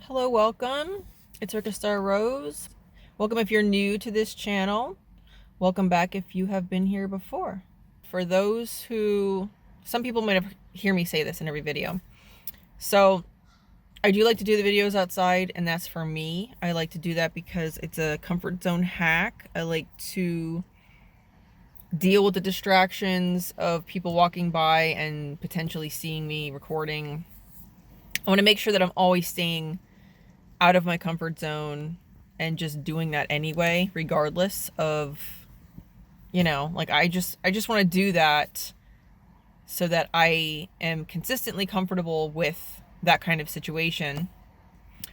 Hello, welcome. It's Orchestar Rose. Welcome if you're new to this channel. Welcome back if you have been here before. For those who, some people might have hear me say this in every video. So I do like to do the videos outside, and that's for me. I like to do that because it's a comfort zone hack. I like to deal with the distractions of people walking by and potentially seeing me recording. I want to make sure that I'm always staying out of my comfort zone and just doing that anyway, regardless of, like I just want to do that so that I am consistently comfortable with that kind of situation.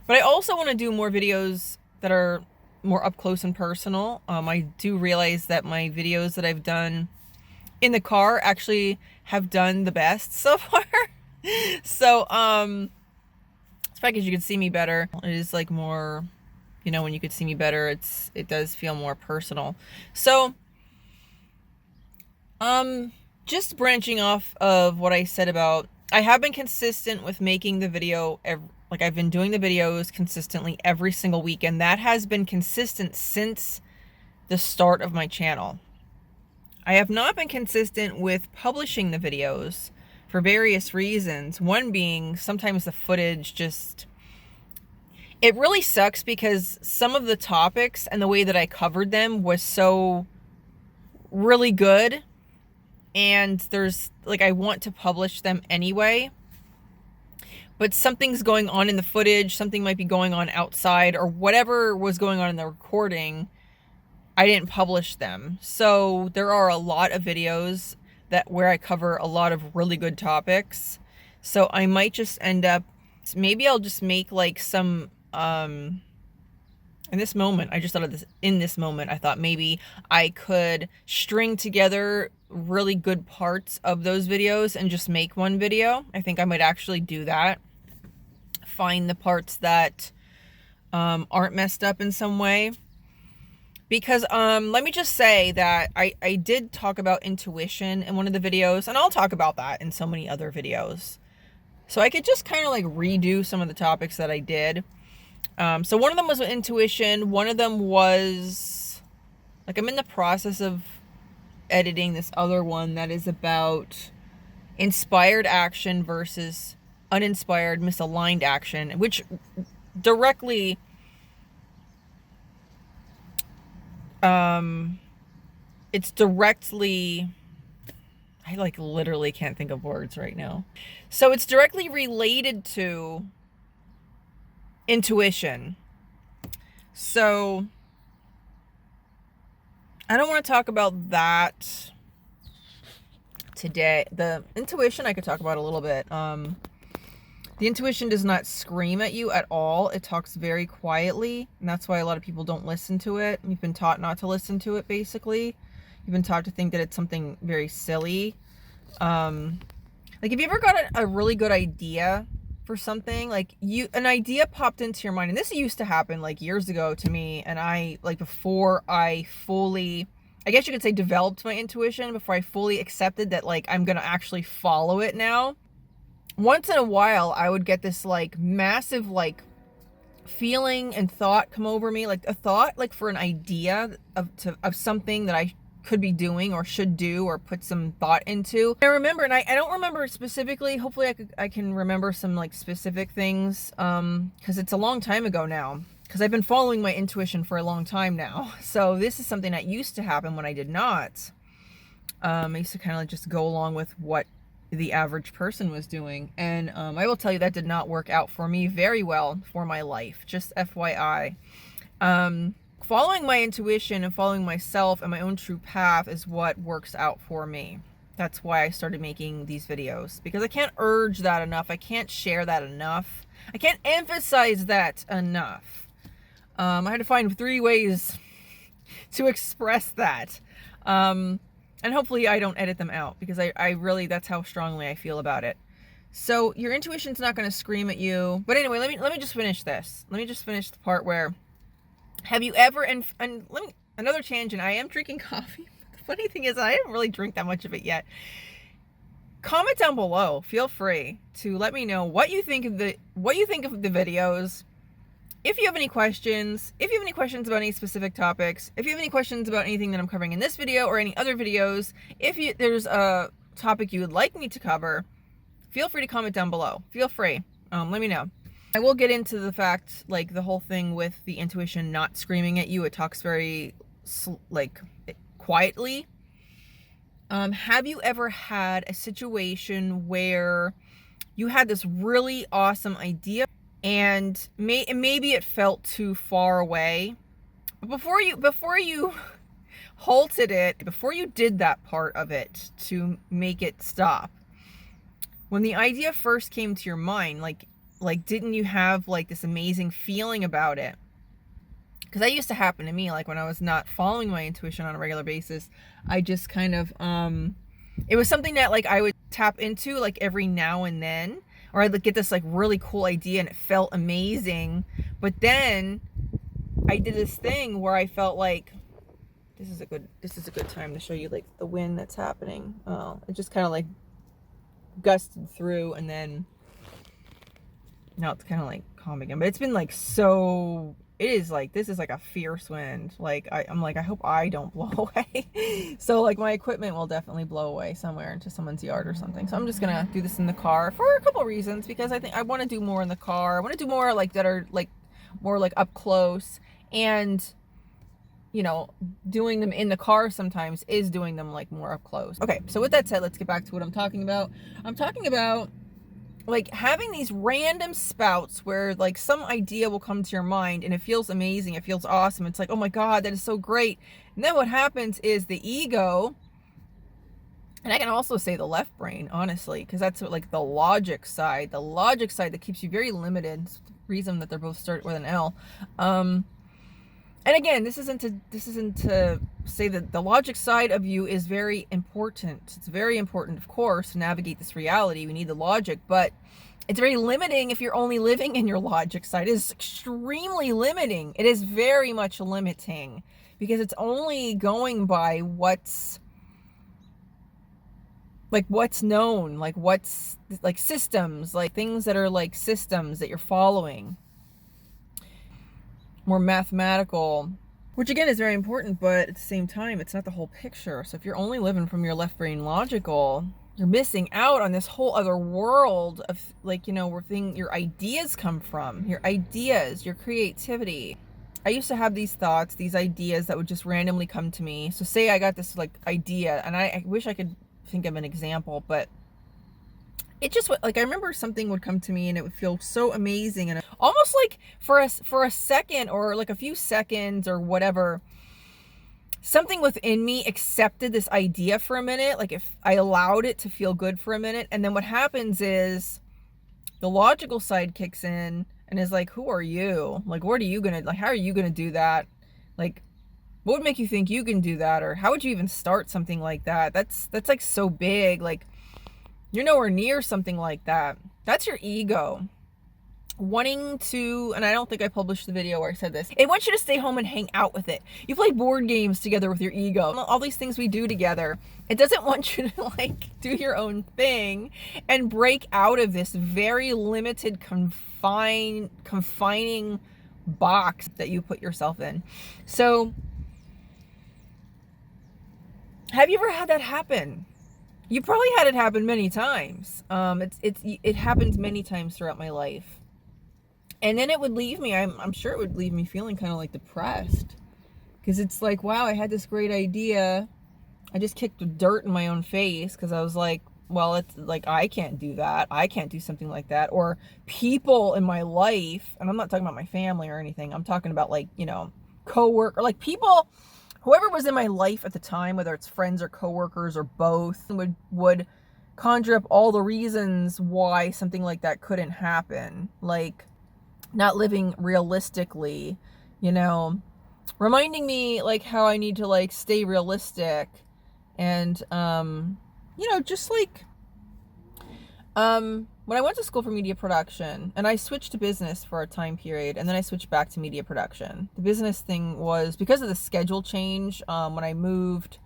But I also want to do more videos that are more up close and personal. I do realize that my videos that I've done in the car actually have done the best so far. So, it's probably because you can see me better. It is like more, when you could see me better, it does feel more personal. So, just branching off of what I said about, I have been consistent with making the video, like I've been doing the videos consistently every single week, and that has been consistent since the start of my channel. I have not been consistent with publishing the videos for various reasons. One being sometimes the footage it really sucks because some of the topics and the way that I covered them was so really good, and I want to publish them anyway, but something's going on in the footage, something might be going on outside, or whatever was going on in the recording, I didn't publish them. So there are a lot of videos where I cover a lot of really good topics. So I might just end up, maybe I'll just make like some, in this moment, I just thought of this, in this moment, I thought maybe I could string together really good parts of those videos and just make one video. I think I might actually do that. Find the parts that aren't messed up in some way. Because let me just say that I did talk about intuition in one of the videos, and I'll talk about that in so many other videos. So I could just kind of like redo some of the topics that I did. So one of them was intuition. One of them was, like, I'm in the process of editing this other one that is about inspired action versus uninspired, misaligned action, which directly it's directly, I like literally can't think of words right now. So it's directly related to intuition. So I don't want to talk about that today. The intuition I could talk about a little bit. The intuition does not scream at you at all. It talks very quietly, and that's why a lot of people don't listen to it. You've been taught not to listen to it, basically. You've been taught to think that it's something very silly. Like, if you ever got a really good idea for something, like an idea popped into your mind, and this used to happen like years ago to me, and before I fully, I guess you could say, developed my intuition, before I fully accepted that, like, I'm gonna actually follow it now. Once in a while, I would get this like massive like feeling and thought come over me, like a thought like for an idea of something that I could be doing or should do or put some thought into. I remember, and I don't remember specifically. Hopefully I can remember some like specific things, because it's a long time ago now, because I've been following my intuition for a long time now. So this is something that used to happen when I did not. I used to kind of like just go along with what the average person was doing, and I will tell you that did not work out for me very well for my life, just FYI. Following my intuition and following myself and my own true path is what works out for me. That's why I started making these videos, because I can't urge that enough. I can't share that enough. I can't emphasize that enough. I had to find 3 ways to express that. And hopefully I don't edit them out, because I really, that's how strongly I feel about it. So your intuition's not going to scream at you. But anyway, let me just finish this. Let me just finish the part where, have you ever, and let me, another tangent, I am drinking coffee. The funny thing is, I didn't really drink that much of it yet. Comment down below. Feel free to let me know what you think of the videos. if you have any questions, about any specific topics, if you have any questions about anything that I'm covering in this video or any other videos, there's a topic you would like me to cover, feel free to comment down below. Feel free. Let me know. I will get into the fact, like, the whole thing with the intuition not screaming at you. It talks very, like, quietly. Have you ever had a situation where you had this really awesome idea and maybe it felt too far away? But before you halted it, before you did that part of it to make it stop, when the idea first came to your mind, like didn't you have like this amazing feeling about it? Because that used to happen to me, like when I was not following my intuition on a regular basis. I just kind of it was something that like I would tap into like every now and then, or I'd like get this like really cool idea and it felt amazing, but then I did this thing where I felt like this is a good time to show you like the wind that's happening. It just kind of like gusted through, and then now it's kind of like calm again, but it's been like so, it is like, this is like a fierce wind. Like I'm like, I hope I don't blow away. So like my equipment will definitely blow away somewhere into someone's yard or something. So I'm just gonna do this in the car for a couple of reasons, because I think I want to do more in the car. I want to do more like that are like more like up close, and you know, doing them in the car sometimes is doing them like more up close. Okay, so with that said, let's get back to what I'm talking about. I'm talking about like having these random spouts where like some idea will come to your mind and it feels amazing, it feels awesome, it's like, oh my god, that is so great. And then what happens is the ego, and I can also say the left brain, honestly, because that's like the logic side that keeps you very limited. It's the reason that they're both start with an L. And again, this isn't to say that the logic side of you is very important. It's very important, of course, to navigate this reality. We need the logic, but it's very limiting if you're only living in your logic side. It is extremely limiting. It is very much limiting because it's only going by what's known, like what's like systems, like things that are like systems that you're following. More mathematical, which again is very important, but at the same time, it's not the whole picture. So if you're only living from your left brain logical, you're missing out on this whole other world of like, you know, where your ideas come from, your ideas, your creativity. I used to have these thoughts, these ideas that would just randomly come to me. So say I got this like idea, and I wish I could think of an example, but it just like, I remember something would come to me and it would feel so amazing, and almost like for a second or like a few seconds or whatever, something within me accepted this idea for a minute. Like if I allowed it to feel good for a minute, and then what happens is the logical side kicks in and is like, who are you? Like, what are you gonna, like, how are you gonna do that? Like, what would make you think you can do that? Or how would you even start something like that? That's like so big. Like, you're nowhere near something like that. That's your ego wanting to, and I don't think I published the video where I said this, it wants you to stay home and hang out with it. You play board games together with your ego, all these things we do together. It doesn't want you to like do your own thing and break out of this very limited confining box that you put yourself in. So have you ever had that happen? You probably had it happen many times. It happened many times throughout my life. And then it would leave me, I'm sure it would leave me feeling kind of like depressed. Because it's like, wow, I had this great idea. I just kicked the dirt in my own face because I was like, well, it's like, I can't do that. I can't do something like that. Or people in my life, and I'm not talking about my family or anything. I'm talking about like, you know, coworker, like people, whoever was in my life at the time, whether it's friends or coworkers or both, would conjure up all the reasons why something like that couldn't happen. Like not living realistically, you know, reminding me like how I need to like stay realistic, and you know, just like when I went to school for media production, and I switched to business for a time period, and then I switched back to media production. The business thing was because of the schedule change. When I moved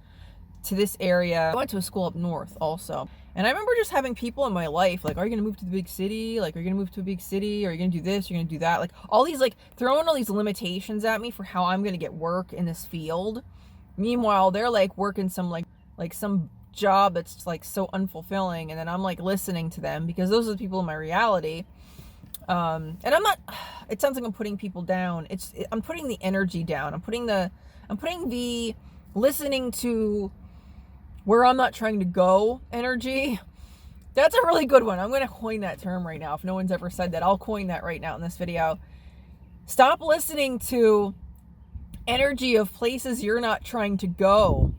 to this area, I went to a school up north also, And I remember just having people in my life like, are you going to move to the big city? Like, are you going to move to a big city? Are you going to do this? You're going to do that? Like, all these, like, throwing all these limitations at me for how I'm going to get work in this field. Meanwhile, they're like working some, like some job that's like so unfulfilling. And then I'm like listening to them because those are the people in my reality. And I'm not, it sounds like I'm putting people down. I'm putting the energy down. I'm putting the listening to where I'm not trying to go energy. That's a really good one. I'm going to coin that term right now. If no one's ever said that, I'll coin that right now in this video. Stop listening to energy of places you're not trying to go.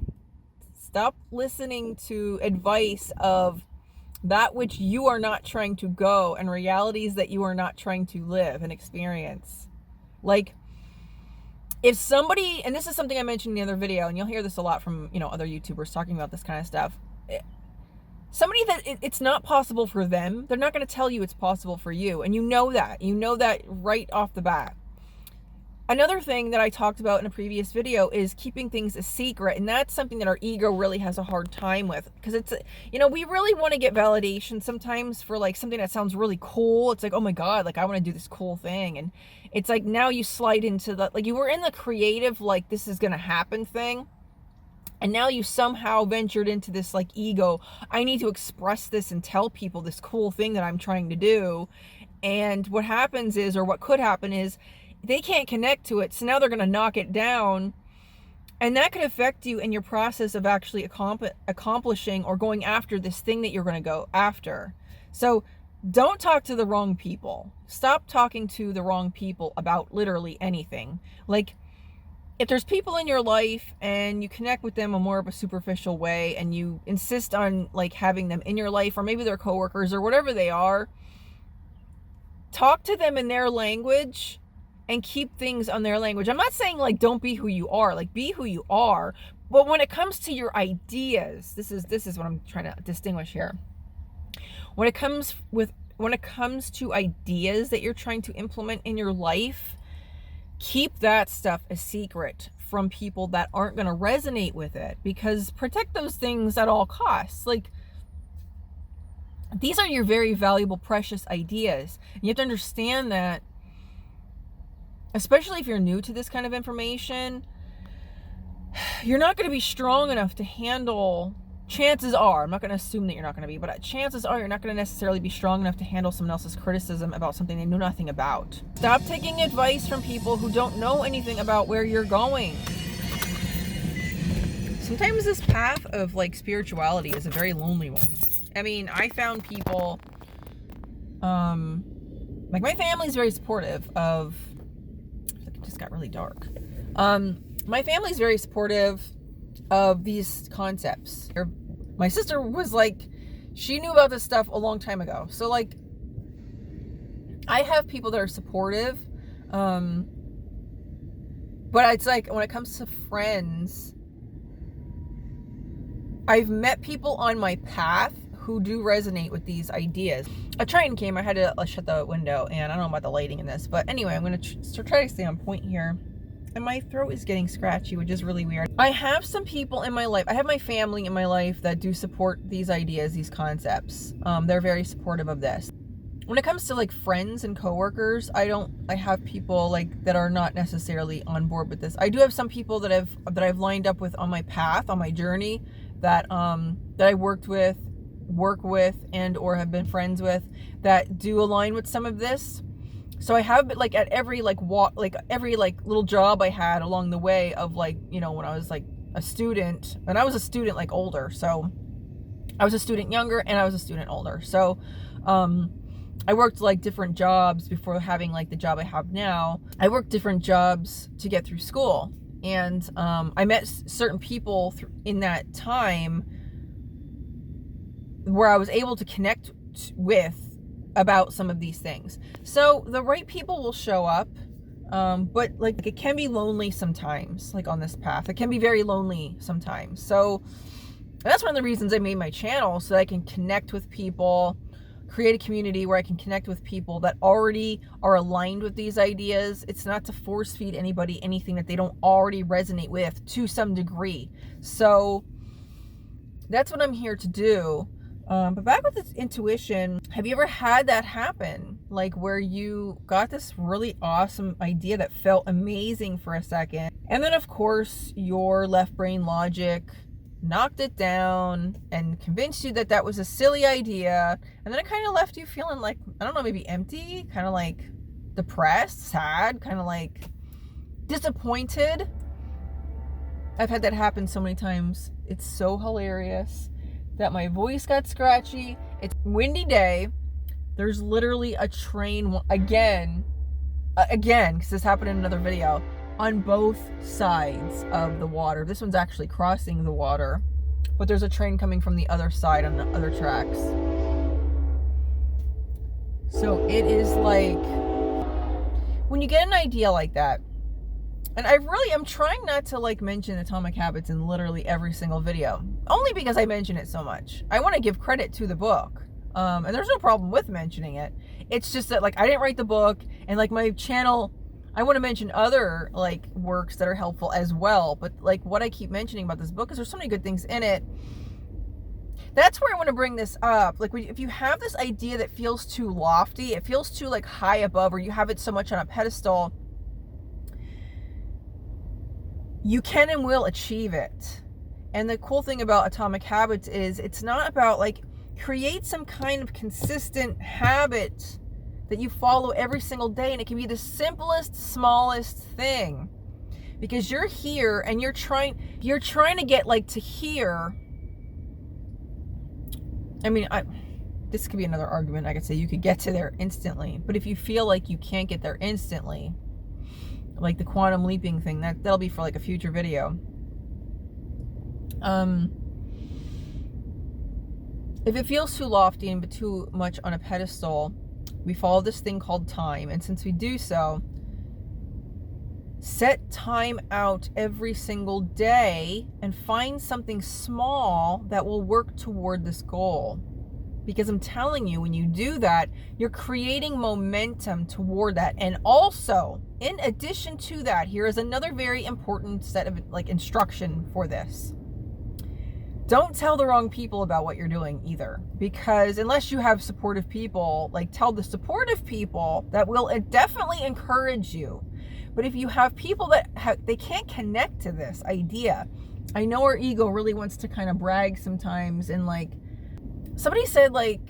Stop listening to advice of that which you are not trying to go and realities that you are not trying to live and experience. Like, if somebody, and this is something I mentioned in the other video, and you'll hear this a lot from, other YouTubers talking about this kind of stuff. Somebody that it's not possible for them, they're not going to tell you it's possible for you. And you know that right off the bat. Another thing that I talked about in a previous video is keeping things a secret. And that's something that our ego really has a hard time with. Because it's, we really want to get validation sometimes for like something that sounds really cool. It's like, oh my God, like I want to do this cool thing. And it's like now you slide into the, like you were in the creative, like this is going to happen thing. And now you somehow ventured into this like ego. I need to express this and tell people this cool thing that I'm trying to do. And what happens is, or what could happen is, they can't connect to it. So now they're going to knock it down. And that could affect you in your process of actually accomplishing or going after this thing that you're going to go after. So don't talk to the wrong people. Stop talking to the wrong people about literally anything. Like, if there's people in your life and you connect with them in more of a superficial way and you insist on like having them in your life, or maybe they're coworkers or whatever they are, talk to them in their language and keep things on their language. I'm not saying like don't be who you are, like be who you are, but when it comes to your ideas, this is what I'm trying to distinguish here. When it comes to ideas that you're trying to implement in your life, keep that stuff a secret from people that aren't going to resonate with it, because protect those things at all costs. Like, these are your very valuable, precious ideas. You have to understand that, especially if you're new to this kind of information, you're not going to be strong enough to handle, chances are, I'm not going to assume that you're not going to be, but chances are you're not going to necessarily be strong enough to handle someone else's criticism about something they know nothing about. Stop taking advice from people who don't know anything about where you're going. Sometimes this path of like spirituality is a very lonely one. I mean, I found people, like my family's very supportive of, it just got really dark. My family's very supportive of these concepts. My sister was like, she knew about this stuff a long time ago. So like, I have people that are supportive. But it's like, when it comes to friends, I've met people on my path who do resonate with these ideas. A train came, I had to shut the window, and I don't know about the lighting in this, but anyway, I'm going to try to stay on point here. And my throat is getting scratchy, which is really weird. I have some people in my life, I have my family in my life that do support these ideas, these concepts. They're very supportive of this. When it comes to like friends and coworkers, I have people like that are not necessarily on board with this. I do have some people that I've lined up with on my path, on my journey, that I work with, and or have been friends with, that do align with some of this. So I have, like, at every every little job I had along the way of like, when I was like a student, and I was a student like older, so I was a student younger and I was a student older. So I worked like different jobs before having like the job I have now. I worked different jobs to get through school, and I met certain people in that time where I was able to connect with about some of these things. So the right people will show up, but like it can be lonely sometimes, like on this path. It can be very lonely sometimes. So that's one of the reasons I made my channel, so that I can connect with people, create a community where I can connect with people that already are aligned with these ideas. It's not to force feed anybody anything that they don't already resonate with to some degree. So that's what I'm here to do. But back with this intuition, have you ever had that happen? Like where you got this really awesome idea that felt amazing for a second. And then of course your left brain logic knocked it down and convinced you that that was a silly idea. And then it kind of left you feeling like, I don't know, maybe empty, kind of like depressed, sad, kind of like disappointed. I've had that happen so many times. It's so hilarious that my voice got scratchy. It's a windy day. There's literally a train again, because this happened in another video, on both sides of the water. This one's actually crossing the water, but there's a train coming from the other side on the other tracks. So it is like, when you get an idea like that, and I'm trying not to like mention Atomic Habits in literally every single video, only because I mention it so much. I want to give credit to the book. And there's no problem with mentioning it. It's just that like I didn't write the book, and like my channel, I want to mention other like works that are helpful as well. But like what I keep mentioning about this book is there's so many good things in it. That's where I want to bring this up. Like if you have this idea that feels too lofty, it feels too like high above, or you have it so much on a pedestal, you can and will achieve it. And the cool thing about Atomic Habits is it's not about like create some kind of consistent habit that you follow every single day, and it can be the simplest, smallest thing, because you're here and you're trying to get like to here. I mean, this could be another argument. I could say you could get to there instantly, but if you feel like you can't get there instantly, like the quantum leaping thing, that'll be for like a future video. If it feels too lofty and too much on a pedestal, we follow this thing called time. And since we do so, set time out every single day and find something small that will work toward this goal. Because I'm telling you, when you do that, you're creating momentum toward that. And also, in addition to that, here is another very important set of like instruction for this. Don't tell the wrong people about what you're doing either, because unless you have supportive people, like tell the supportive people that will definitely encourage you. But if you have people that they can't connect to this idea, I know our ego really wants to kind of brag sometimes, and like somebody said, like,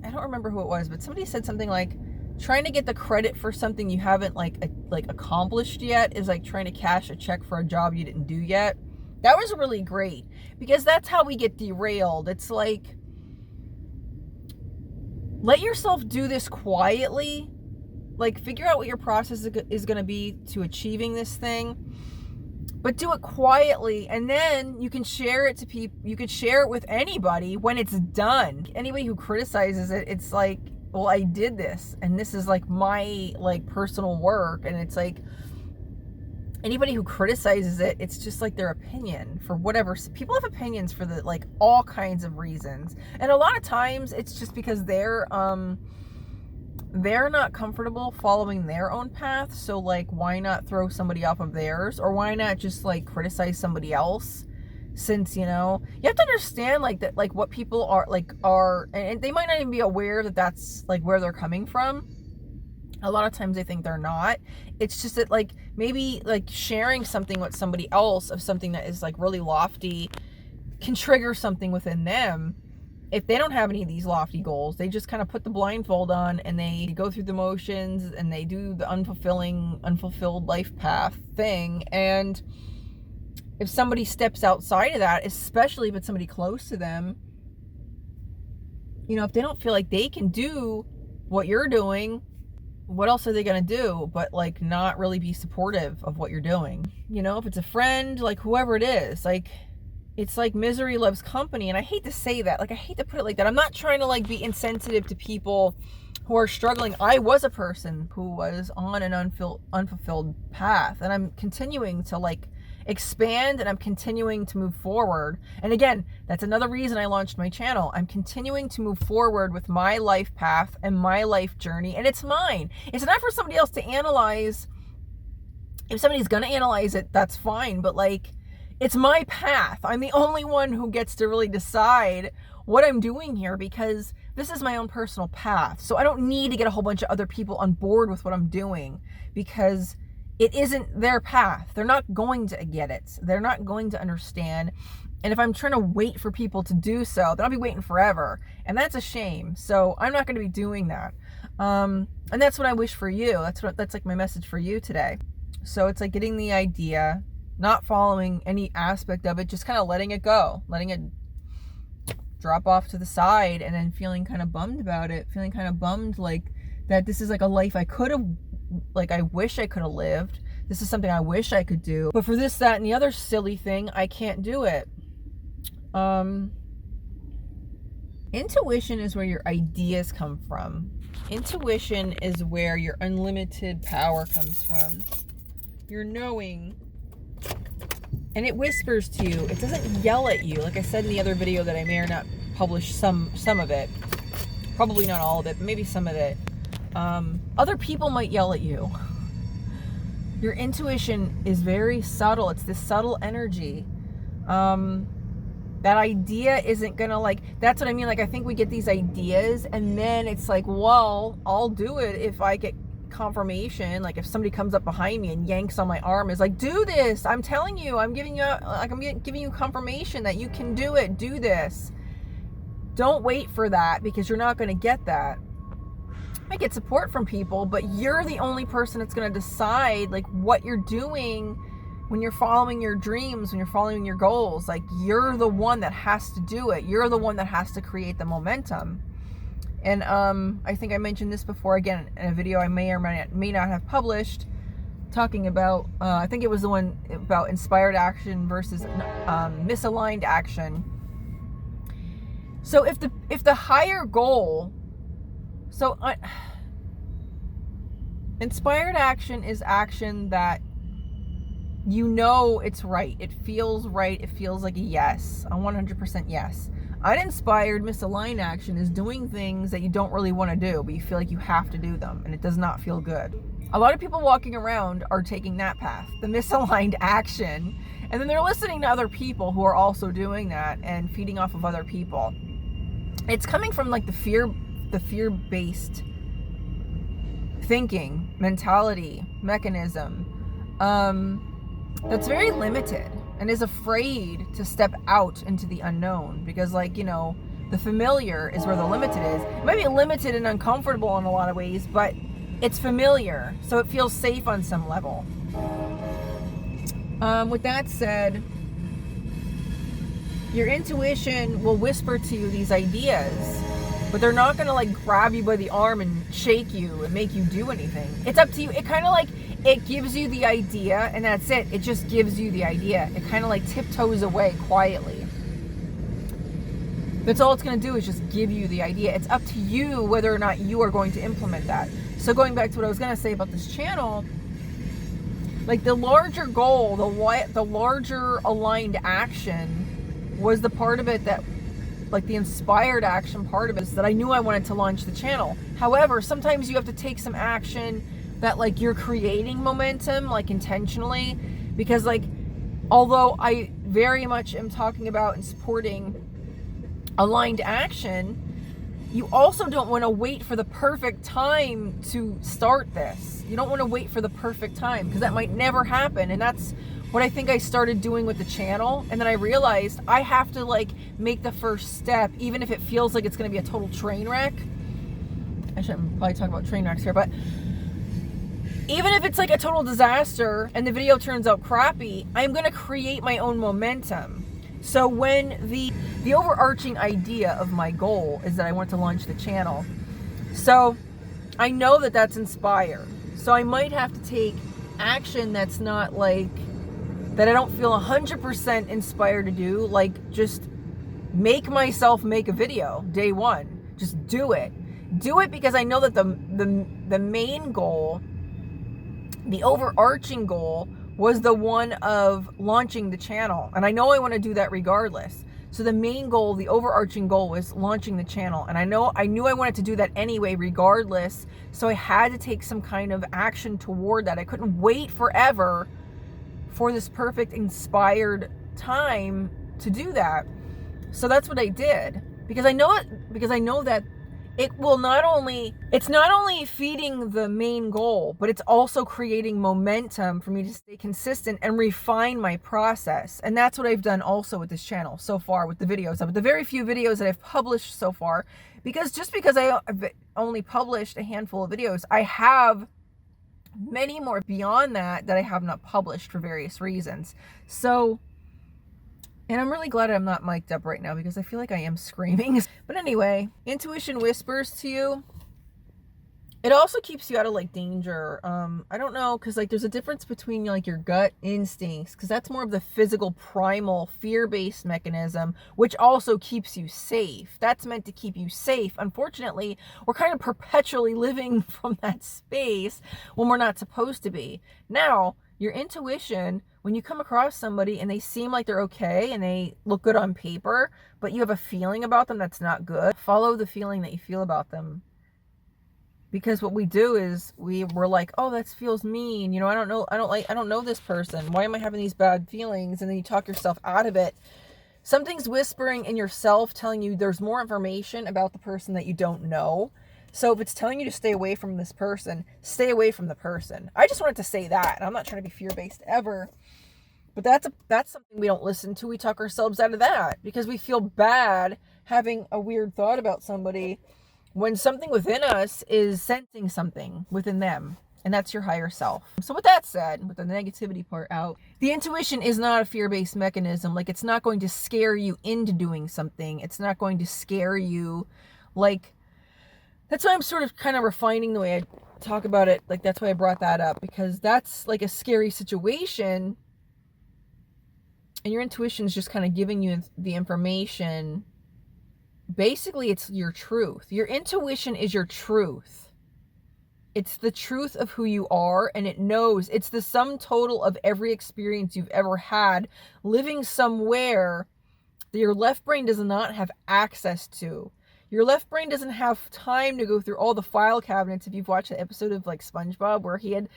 I don't remember who it was, but somebody said something like trying to get the credit for something you haven't like accomplished yet is like trying to cash a check for a job you didn't do yet. That was really great, because that's how we get derailed. It's like, let yourself do this quietly. Like, figure out what your process is going to be to achieving this thing, but do it quietly, and then you can share it to people. You could share it with anybody when it's done. Anybody who criticizes it, it's like, well, I did this, and this is like my like personal work, and it's like, anybody who criticizes it, it's just like their opinion for whatever. People have opinions for the like all kinds of reasons, and a lot of times it's just because they're not comfortable following their own path. So like, why not throw somebody off of theirs, or why not just like criticize somebody else? Since, you know, you have to understand like that, like what people are, and they might not even be aware that that's like where they're coming from. A lot of times they think they're not. It's just that like maybe like sharing something with somebody else of something that is like really lofty can trigger something within them. If they don't have any of these lofty goals, they just kind of put the blindfold on and they go through the motions and they do the unfulfilled life path thing. And if somebody steps outside of that, especially if it's somebody close to them, you know, if they don't feel like they can do what you're doing, what else are they going to do but like not really be supportive of what you're doing? You know, if it's a friend, like whoever it is, like it's like misery loves company. And I hate to say that, like I hate to put it like that. I'm not trying to like be insensitive to people who are struggling. I was a person who was on an unfulfilled path, and I'm continuing to like expand, and I'm continuing to move forward. And again, that's another reason I launched my channel. I'm continuing to move forward with my life path and my life journey, and it's mine. It's not for somebody else to analyze. If somebody's gonna analyze it, that's fine, but like, it's my path. I'm the only one who gets to really decide what I'm doing here, because this is my own personal path. So I don't need to get a whole bunch of other people on board with what I'm doing, because it isn't their path. They're not going to get it. They're not going to understand. And if I'm trying to wait for people to do so, then I'll be waiting forever. And that's a shame. So I'm not going to be doing that. And that's what I wish for you. That's like my message for you today. So it's like getting the idea, not following any aspect of it, just kind of letting it go, letting it drop off to the side, and then feeling kind of bummed about it, feeling kind of bummed like that this is like a life I could have, like I wish I could have lived. This is something I wish I could do. But for this, that, and the other silly thing, I can't do it. Intuition is where your ideas come from. Intuition is where your unlimited power comes from. Your knowing. And it whispers to you. It doesn't yell at you. Like I said in the other video that I may or not publish some of it. Probably not all of it, but maybe some of it. Other people might yell at you. Your intuition is very subtle. It's this subtle energy. That idea isn't gonna, like, that's what I mean. Like, I think we get these ideas and then it's like, well, I'll do it if I get confirmation. Like if somebody comes up behind me and yanks on my arm, is like, do this, I'm telling you, I'm giving you confirmation that you can do it, do this. Don't wait for that, because you're not going to get that. I get support from people, but you're the only person that's going to decide like what you're doing when you're following your dreams, when you're following your goals. Like, you're the one that has to do it. You're the one that has to create the momentum. And I think I mentioned this before, again, in a video I may or may not have published, talking about, I think it was the one about inspired action versus misaligned action. So if the higher goal, inspired action is action that you know it's right. It feels right. It feels like a yes, a 100% yes. Uninspired, misaligned action is doing things that you don't really want to do, but you feel like you have to do them, and it does not feel good. A lot of people walking around are taking that path, the misaligned action, and then they're listening to other people who are also doing that and feeding off of other people. It's coming from like the fear-based thinking, mentality, mechanism, that's very limited and is afraid to step out into the unknown, because, like, you know, the familiar is where the limited is. It might be limited and uncomfortable in a lot of ways, but it's familiar, so it feels safe on some level. With that said, your intuition will whisper to you these ideas, but they're not going to like grab you by the arm and shake you and make you do anything. It's up to you. It kind of like, it gives you the idea and that's it. It just gives you the idea. It kind of like tiptoes away quietly. That's all it's going to do, is just give you the idea. It's up to you whether or not you are going to implement that. So going back to what I was going to say about this channel, like the larger goal, the larger aligned action was the part of it that, like the inspired action part of it, is that I knew I wanted to launch the channel. However, sometimes you have to take some action that like you're creating momentum, like intentionally, because like, although I very much am talking about and supporting aligned action, you also don't want to wait for the perfect time to start this. You don't want to wait for the perfect time, because that might never happen. And that's what I think I started doing with the channel. And then I realized I have to like make the first step, even if it feels like it's going to be a total train wreck. I shouldn't probably talk about train wrecks here, but even if it's like a total disaster and the video turns out crappy, I'm going to create my own momentum. So when the overarching idea of my goal is that I want to launch the channel. So I know that that's inspired. So I might have to take action that's not like, that I don't feel 100% inspired to do. Like just make myself make a video day one. Just do it. Do it because I know that the main goal, the overarching goal, was the one of launching the channel. And I know I want to do that regardless. So the main goal, the overarching goal, was launching the channel. And I knew I wanted to do that anyway, regardless. So I had to take some kind of action toward that. I couldn't wait forever for this perfect inspired time to do that. So that's what I did, because I know it, because I know that it will not only, it's not only feeding the main goal, but it's also creating momentum for me to stay consistent and refine my process. And that's what I've done also with this channel so far with the videos, with the very few videos that I've published so far, because just because I've only published a handful of videos, I have many more beyond that I have not published for various reasons. So, and I'm really glad I'm not mic'd up right now because I feel like I am screaming. But anyway, intuition whispers to you. It also keeps you out of like danger. I don't know, because like there's a difference between like your gut instincts, because that's more of the physical, primal, fear-based mechanism, which also keeps you safe. That's meant to keep you safe. Unfortunately, we're kind of perpetually living from that space when we're not supposed to be. Now, your intuition, when you come across somebody and they seem like they're okay and they look good on paper, but you have a feeling about them that's not good, follow the feeling that you feel about them. Because what we do is we're like, oh, that feels mean. You know, I don't know this person. Why am I having these bad feelings? And then you talk yourself out of it. Something's whispering in yourself, telling you there's more information about the person that you don't know. So if it's telling you to stay away from this person, stay away from the person. I just wanted to say that. And I'm not trying to be fear-based ever. But that's something we don't listen to. We talk ourselves out of that because we feel bad having a weird thought about somebody when something within us is sensing something within them, and that's your higher self. So with that said, with the negativity part out, the intuition is not a fear-based mechanism. Like, it's not going to scare you into doing something. It's not going to scare you. Like, that's why I'm sort of kind of refining the way I talk about it. Like, that's why I brought that up, because that's like a scary situation, and your intuition is just kind of giving you the information. Basically, it's your truth. Your intuition is your truth. It's the truth of who you are, and it knows. It's the sum total of every experience you've ever had living somewhere that your left brain does not have access to. Your left brain doesn't have time to go through all the file cabinets. If you've watched the episode of like SpongeBob where he had,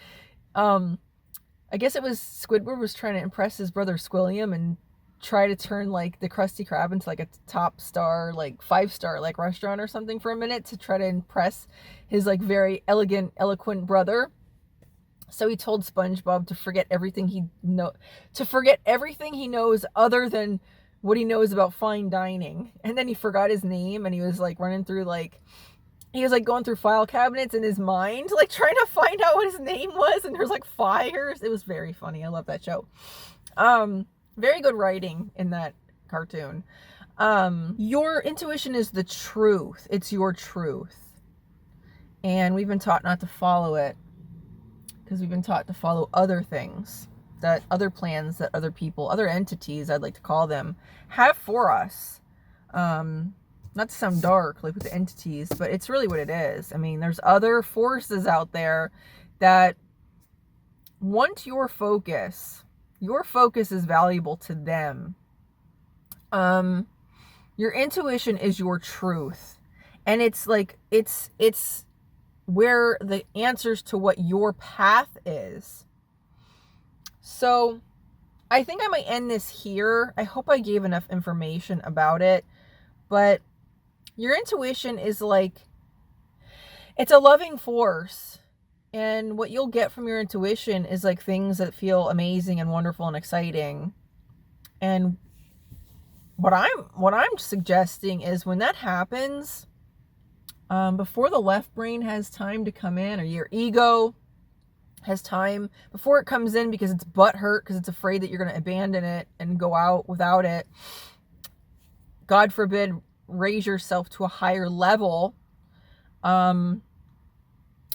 I guess it was Squidward was trying to impress his brother Squilliam and try to turn like the Krusty Krab into like a top star, like 5-star like restaurant or something for a minute to try to impress his like very elegant, eloquent brother. So he told SpongeBob to forget everything he knows other than what he knows about fine dining. And then he forgot his name, and he was like running through like, he was like going through file cabinets in his mind, like trying to find out what his name was, and there's like fires. It was very funny. I love that show. Very good writing in that cartoon. Your intuition is the truth. It's your truth. And we've been taught not to follow it because we've been taught to follow other things, that other plans that other people, other entities, I'd like to call them, have for us. Not to sound dark like with the entities, but it's really what it is. I mean, there's other forces out there that want your focus. Your focus is valuable to them. Your intuition is your truth. And it's like, it's where the answers to what your path is. So I think I might end this here. I hope I gave enough information about it. But your intuition is like, it's a loving force. And what you'll get from your intuition is like things that feel amazing and wonderful and exciting. And what I'm suggesting is when that happens, before the left brain has time to come in, or your ego has time, before it comes in because it's butthurt, because it's afraid that you're going to abandon it and go out without it. God forbid, raise yourself to a higher level.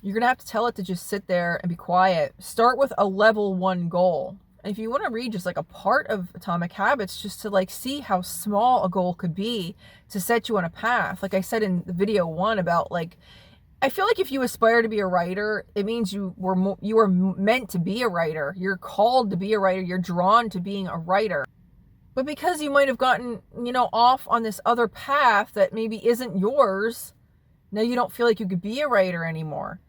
You're going to have to tell it to just sit there and be quiet. Start with a level 1 goal. And if you want to read just like a part of Atomic Habits, just to like see how small a goal could be to set you on a path. Like I said in the video 1 about like, I feel like if you aspire to be a writer, it means you were meant to be a writer. You're called to be a writer. You're drawn to being a writer. But because you might have gotten, off on this other path that maybe isn't yours, now you don't feel like you could be a writer anymore.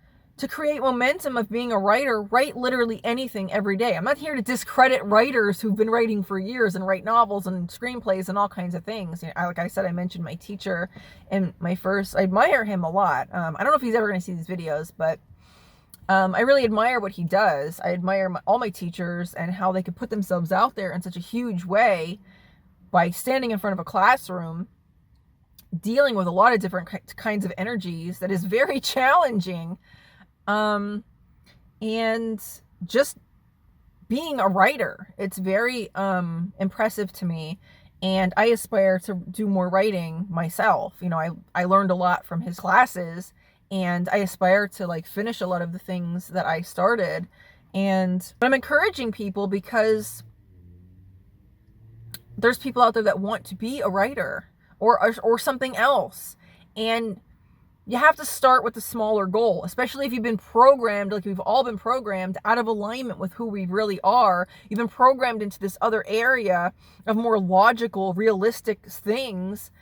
to create momentum of being a writer, write literally anything every day. I'm not here to discredit writers who've been writing for years and write novels and screenplays and all kinds of things. Like I said, I mentioned my teacher and I admire him a lot. I don't know if he's ever going to see these videos, but I really admire what he does. I admire all my teachers and how they could put themselves out there in such a huge way by standing in front of a classroom, dealing with a lot of different kinds of energies that is very challenging. And just being a writer, it's very impressive to me, and I aspire to do more writing myself. I learned a lot from his classes, and I aspire to like finish a lot of the things that I started. But I'm encouraging people because there's people out there that want to be a writer or something else, and you have to start with a smaller goal, especially if you've been programmed, like we've all been programmed, out of alignment with who we really are. You've been programmed into this other area of more logical, realistic things.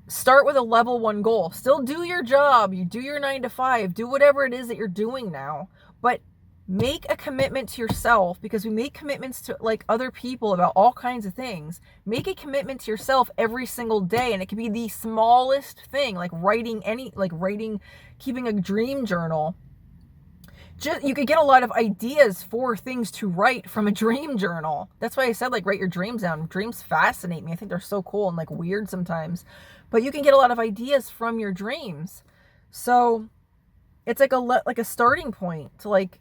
Start with a level 1 goal. Still do your job. You do your 9 to 5. Do whatever it is that you're doing now. But make a commitment to yourself, because we make commitments to like other people about all kinds of things. Make a commitment to yourself every single day, and it can be the smallest thing, like keeping a dream journal. You could get a lot of ideas for things to write from a dream journal. That's why I said like write your dreams down. Dreams fascinate me. I think they're so cool and like weird sometimes, but you can get a lot of ideas from your dreams. So it's like a starting point to like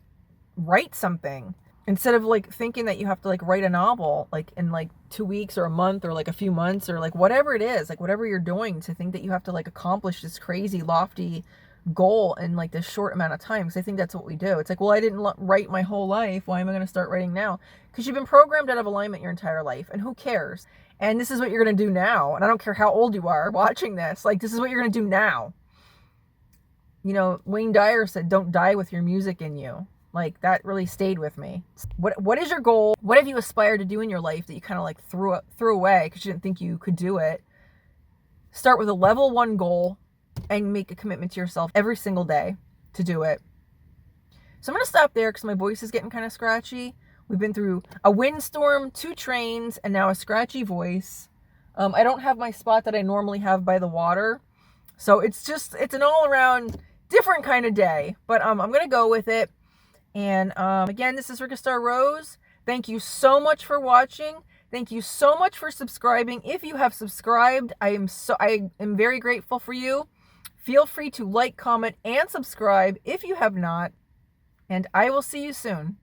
write something, instead of like thinking that you have to like write a novel like in like 2 weeks or a month or like a few months or like whatever it is, like whatever you're doing, to think that you have to like accomplish this crazy lofty goal in like this short amount of time. Because I think that's what we do. It's like, well, I didn't write my whole life, why am I going to start writing now? Because you've been programmed out of alignment your entire life, and who cares? And this is what you're going to do now, and I don't care how old you are watching this, like this is what you're going to do now. Wayne Dyer said, don't die with your music in you. Like, that really stayed with me. What is your goal? What have you aspired to do in your life that you kind of like threw away because you didn't think you could do it? Start with a level 1 goal and make a commitment to yourself every single day to do it. So I'm going to stop there because my voice is getting kind of scratchy. We've been through a windstorm, 2 trains, and now a scratchy voice. I don't have my spot that I normally have by the water. So it's an all around different kind of day, but I'm going to go with it. And again, this is Rika Star Rose. Thank you so much for watching. Thank you so much for subscribing. If you have subscribed, I am very grateful for you. Feel free to like, comment, and subscribe if you have not. And I will see you soon.